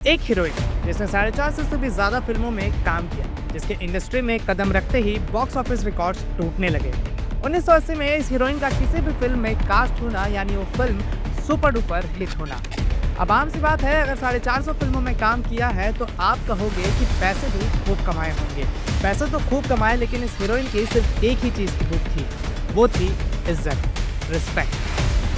एक हीरोइन जिसने 450 से भी ज्यादा फिल्मों में काम किया, जिसके इंडस्ट्री में कदम रखते ही बॉक्स ऑफिस रिकॉर्ड्स टूटने लगे। 1980 में इस हीरोइन का किसी भी फिल्म में कास्ट होना यानी वो फिल्म सुपर डुपर हिट होना। अब आम सी बात है, अगर 450 फिल्मों में काम किया है तो आप कहोगे कि पैसे भी खूब कमाए होंगे। पैसे तो खूब कमाए, लेकिन इस हीरोइन की सिर्फ एक ही चीज की भूख थी, वो थी इज्जत, रिस्पेक्ट।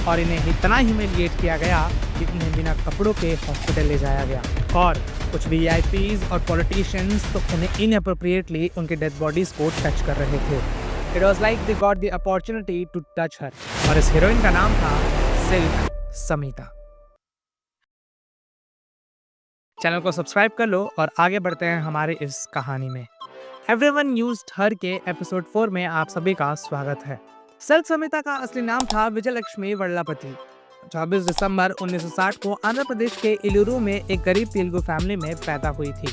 और इन्हें इतना ह्यूमिलिएट किया गया कि इन्हें बिना कपड़ों के हॉस्पिटल ले जाया गया। और कुछ वीआईपीज और पॉलिटिशियंस तो उन्हें इनअप्रोप्रिएटली उनके डेड बॉडीज को टच कर रहे थे। It was like they got the opportunity to touch her. और इस हीरोइन का नाम था सिल्क समीता। चैनल को सब्सक्राइब कर लो और आगे बढ़ते हैं हमारे इस कहानी में। एवरीवन न्यूज़ हर के एपिसोड 4 में आप सभी का स्वागत है। सिल्क समीता का असली नाम था विजयलक्ष्मी वरलापति। 24 दिसंबर 1960 को आंध्र प्रदेश के इलूरू में एक गरीब तेलुगु फैमिली में पैदा हुई थी।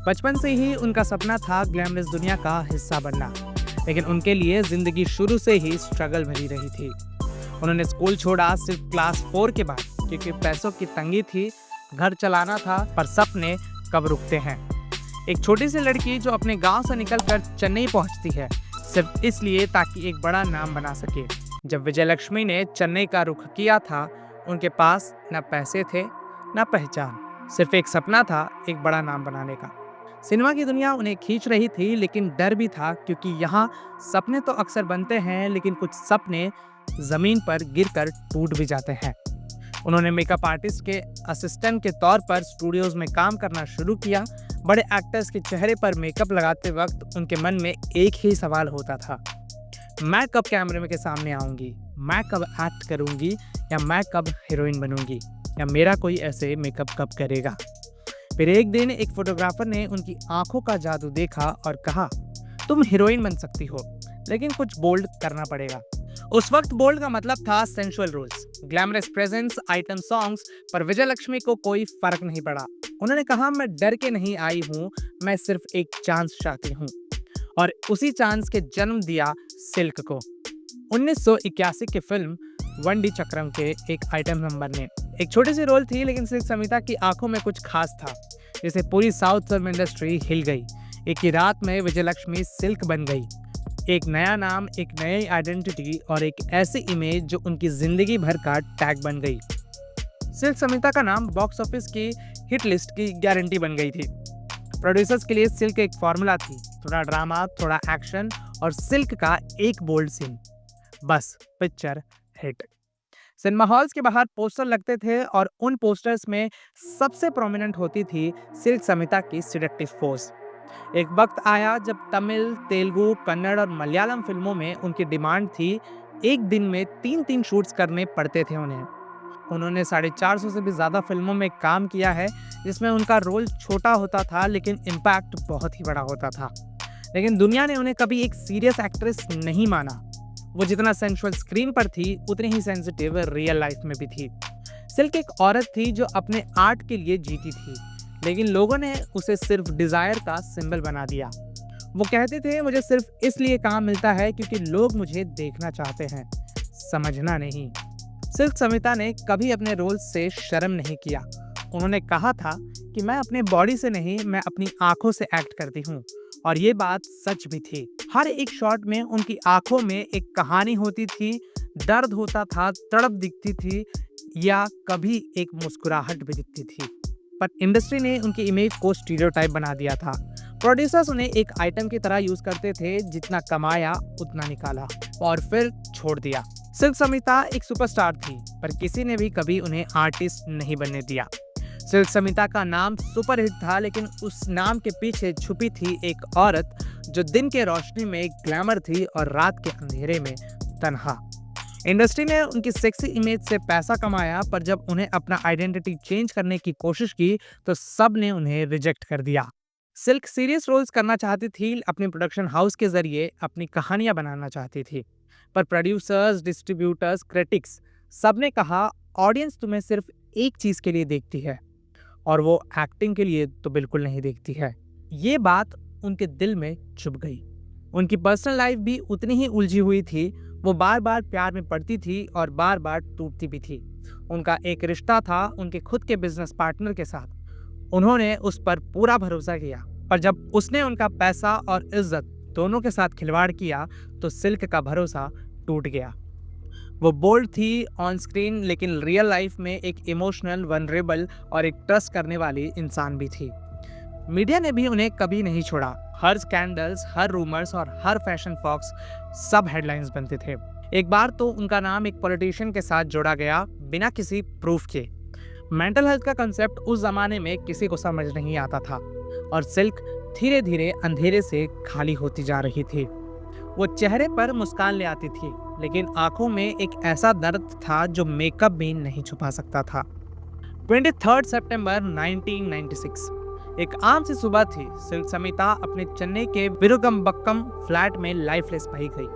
बचपन से ही उनका सपना था ग्लैमरस दुनिया का हिस्सा बनना, लेकिन उनके लिए जिंदगी शुरू से ही स्ट्रगल भरी रही थी। उन्होंने स्कूल छोड़ा सिर्फ क्लास 4 के बाद, क्योंकि पैसों की तंगी थी, घर चलाना था, पर सपने कब रुकते हैं। एक छोटी सी लड़की जो अपने गांव से निकलकर चेन्नई पहुंचती है सिर्फ इसलिए ताकि एक बड़ा नाम बना सके। जब विजयलक्ष्मी ने चेन्नई का रुख किया था, उनके पास न पैसे थे न पहचान, सिर्फ एक सपना था एक बड़ा नाम बनाने का। सिनेमा की दुनिया उन्हें खींच रही थी, लेकिन डर भी था, क्योंकि यहाँ सपने तो अक्सर बनते हैं, लेकिन कुछ सपने जमीन पर गिरकर टूट भी जाते हैं। उन्होंने मेकअप आर्टिस्ट के असिस्टेंट के तौर पर स्टूडियोज में काम करना शुरू किया। बड़े एक्टर्स के चेहरे पर मेकअप लगाते वक्त उनके मन में एक ही सवाल होता था, मैं कब कैमरे में के सामने आऊंगी, मैं कब एक्ट करूंगी, या मैं कब हीरोइन बनूंगी, या मेरा कोई ऐसे मेकअप कब करेगा। फिर एक दिन एक फोटोग्राफर ने उनकी आंखों का जादू देखा और कहा, तुम हीरोइन बन सकती हो, लेकिन कुछ बोल्ड करना पड़ेगा। उस वक्त बोल्ड का मतलब था sensual roles, glamorous presence, item songs, पर विजयलक्ष्मी को कोई फर्क नहीं पड़ा। उन्होंने कहा, मैं डर के नहीं आई हूँ, मैं सिर्फ एक चांस चाहती हूँ। और उसी चांस के जन्म दिया सिल्क को। 1981 की फिल्म वंडी चक्रम के एक आइटम नंबर ने। एक छोटी सी रोल थी, लेकिन सिल्क समीता की आंखों में कुछ खास था, जिसे पूरी साउथ फिल्म इंडस्ट्री हिल गई। एक ही रात में विजयलक्ष्मी सिल्क बन गई। एक नया नाम, एक नई आइडेंटिटी और एक ऐसी इमेज जो उनकी जिंदगी भर का टैग बन गई। सिल्क समीता का नाम बॉक्स ऑफिस की हिट लिस्ट की गारंटी बन गई थी। प्रोड्यूसर्स के लिए सिल्क एक फॉर्मूला थी, थोड़ा ड्रामा, थोड़ा एक्शन और सिल्क का एक बोल्ड सीन, बस पिक्चर हिट। सिनेमा हॉल्स के बाहर पोस्टर लगते थे और उन पोस्टर्स में सबसे प्रोमिनेंट होती थी सिल्क समीता की सिडेक्टिव पोज। एक वक्त आया जब तमिल, तेलुगु, कन्नड़ और मलयालम फिल्मों में उनकी डिमांड थी, एक दिन में 3-3 शूट्स करने पड़ते थे उन्हें। उन्होंने 450 से भी ज़्यादा फिल्मों में काम किया है, जिसमें उनका रोल छोटा होता था, लेकिन इम्पैक्ट बहुत ही बड़ा होता था। लेकिन दुनिया ने उन्हें कभी एक सीरियस एक्ट्रेस नहीं माना। वो जितना सेंसुअल स्क्रीन पर थी, उतनी ही सेंसिटिव रियल लाइफ में भी थी। सिल्क एक औरत थी जो अपने आर्ट के लिए जीती थी, लेकिन लोगों ने उसे सिर्फ डिजायर का सिंबल बना दिया। वो कहते थे, मुझे सिर्फ इसलिए काम मिलता है क्योंकि लोग मुझे देखना चाहते हैं, समझना नहीं। सिल्क समीता ने कभी अपने रोल से शर्म नहीं किया। उन्होंने कहा था कि मैं अपने बॉडी से नहीं, मैं अपनी आंखों से एक्ट करती हूँ। और ये बात सच भी थी। हर एक शॉट में उनकी आंखों में एक कहानी होती थी, दर्द होता था, तड़प दिखती थी, या कभी एक मुस्कुराहट भी दिखती थी। पर इंडस्ट्री ने उनकी इमेज को स्टीरियोटाइप बना दिया था। प्रोड्यूसर्स उन्हें एक आइटम की तरह यूज करते थे, जितना कमाया उतना निकाला और फिर छोड़ दिया। सिल्क समीता एक सुपरस्टार थी, पर किसी ने भी कभी उन्हें आर्टिस्ट नहीं बनने दिया। सिल्क समीता का नाम सुपरहिट था, लेकिन उस नाम के पीछे छुपी थी एक औरत जो दिन के रोशनी में ग्लैमर थी और रात के अंधेरे में तन्हा। इंडस्ट्री ने उनकी सेक्सी इमेज से पैसा कमाया, पर जब उन्हें अपना आइडेंटिटी चेंज करने की कोशिश की तो सब ने उन्हें रिजेक्ट कर दिया। सिल्क सीरियस रोल्स करना चाहती थी, अपने प्रोडक्शन हाउस के जरिए अपनी कहानियां बनाना चाहती थी, पर प्रोड्यूसर्स, डिस्ट्रीब्यूटर्स, क्रिटिक्स सब ने कहा, ऑडियंस तुम्हें सिर्फ एक चीज के लिए देखती है, और वो एक्टिंग के लिए तो बिल्कुल नहीं देखती है। ये बात उनके दिल में चुभ गई। उनकी पर्सनल लाइफ भी उतनी ही उलझी हुई थी। वो बार बार प्यार में पड़ती थी और बार बार टूटती भी थी। उनका एक रिश्ता था उनके खुद के बिजनेस पार्टनर के साथ। उन्होंने उस पर पूरा भरोसा किया, पर जब उसने उनका पैसा और इज्जत दोनों के साथ खिलवाड़ किया तो सिल्क का भरोसा टूट गया। वो बोल्ड थी ऑन स्क्रीन, लेकिन रियल लाइफ में एक इमोशनल, वनरेबल और एक ट्रस्ट करने वाली इंसान भी थी। मीडिया ने भी उन्हें कभी नहीं छोड़ा। हर स्कैंडल्स, हर रूमर्स और हर फैशन फॉक्स सब हेडलाइंस बनते थे। एक बार तो उनका नाम एक पॉलिटिशियन के साथ जोड़ा गया बिना किसी प्रूफ के। मेंटल हेल्थ का कंसेप्ट उस जमाने में किसी को समझ नहीं आता था और सिल्क धीरे धीरे अंधेरे से खाली होती जा रही थी। वो चेहरे पर मुस्कान ले आती थी, लेकिन आंखों में एक ऐसा दर्द था जो मेकअप भी नहीं छुपा सकता था। 23 सितंबर 1996 एक आम सी सुबह थी। सिल्क समिता अपने चेन्नई के विरुगंबक्कम फ्लैट में लाइफलेस पाई गई।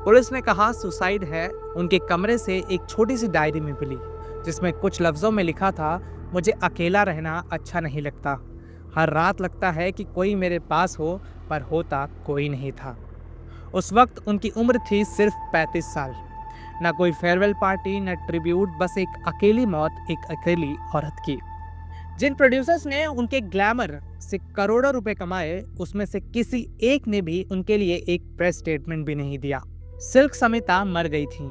पुलिस ने कहा सुसाइड है। उनके कमरे से एक छोटी सी डायरी में मिली, जिसमें कुछ लफ्जों में लिखा था, मुझे अकेला रहना अच्छा नहीं लगता। हर रात लगता है कि कोई मेरे पास हो, पर होता कोई नहीं था। उस वक्त उनकी उम्र थी सिर्फ 35 साल। ना कोई फेयरवेल पार्टी, न ट्रिब्यूट, बस एक अकेली मौत, एक अकेली औरत की। जिन प्रोड्यूसर्स ने उनके ग्लैमर से करोड़ों रुपए कमाए, उसमें से किसी एक ने भी उनके लिए एक प्रेस स्टेटमेंट भी नहीं दिया। सिल्क समिता मर गई थी,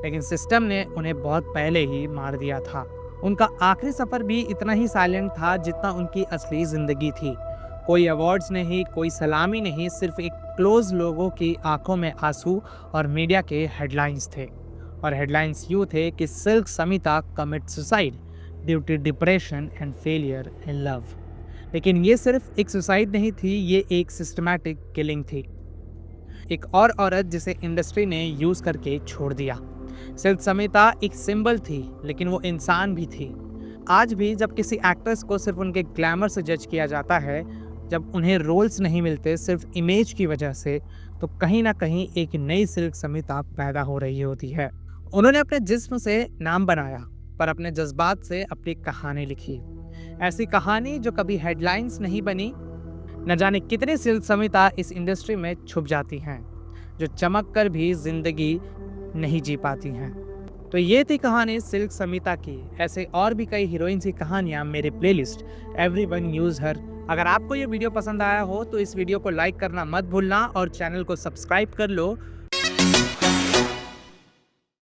लेकिन सिस्टम ने उन्हें बहुत पहले ही मार दिया था। उनका आखिरी सफर भी इतना ही साइलेंट था जितना उनकी असली जिंदगी थी। कोई अवार्ड्स नहीं, कोई सलामी नहीं, सिर्फ एक क्लोज लोगों की आंखों में आंसू और मीडिया के हेडलाइंस थे। और हेडलाइंस यूँ थे कि Silk Smitha commit suicide due to depression and failure in love. लेकिन ये सिर्फ एक सुसाइड नहीं थी, ये एक सिस्टमैटिक किलिंग थी। एक और औरत जिसे इंडस्ट्री ने यूज करके छोड़ दिया। सिल्क समिता एक सिंबल थी, लेकिन वो इंसान भी थी। आज भी जब किसी एक्ट्रेस को सिर्फ उनके ग्लैमर से जज किया जाता है, जब उन्हें रोल्स नहीं मिलते सिर्फ इमेज की वजह से, तो कहीं ना कहीं एक नई सिल्क समिता पैदा हो रही होती है। उन्होंने अपने जिस्म से नाम बनाया, पर अपने जज्बात से अपनी कहानी लिखी। ऐसी कहानी जो कभी हेडलाइंस नहीं बनी। न जाने कितनी सिल्क समिता इस इंडस्ट्री में छुप जाती हैं, जो चमक कर भी जिंदगी नहीं जी पाती हैं। तो ये थी कहानी सिल्क समिता की। ऐसे और भी कई हीरोइंस की कहानियाँ मेरे प्लेलिस्ट एवरीवन न्यूज़ हर। अगर आपको ये वीडियो पसंद आया हो तो इस वीडियो को लाइक करना मत भूलना और चैनल को सब्सक्राइब कर लो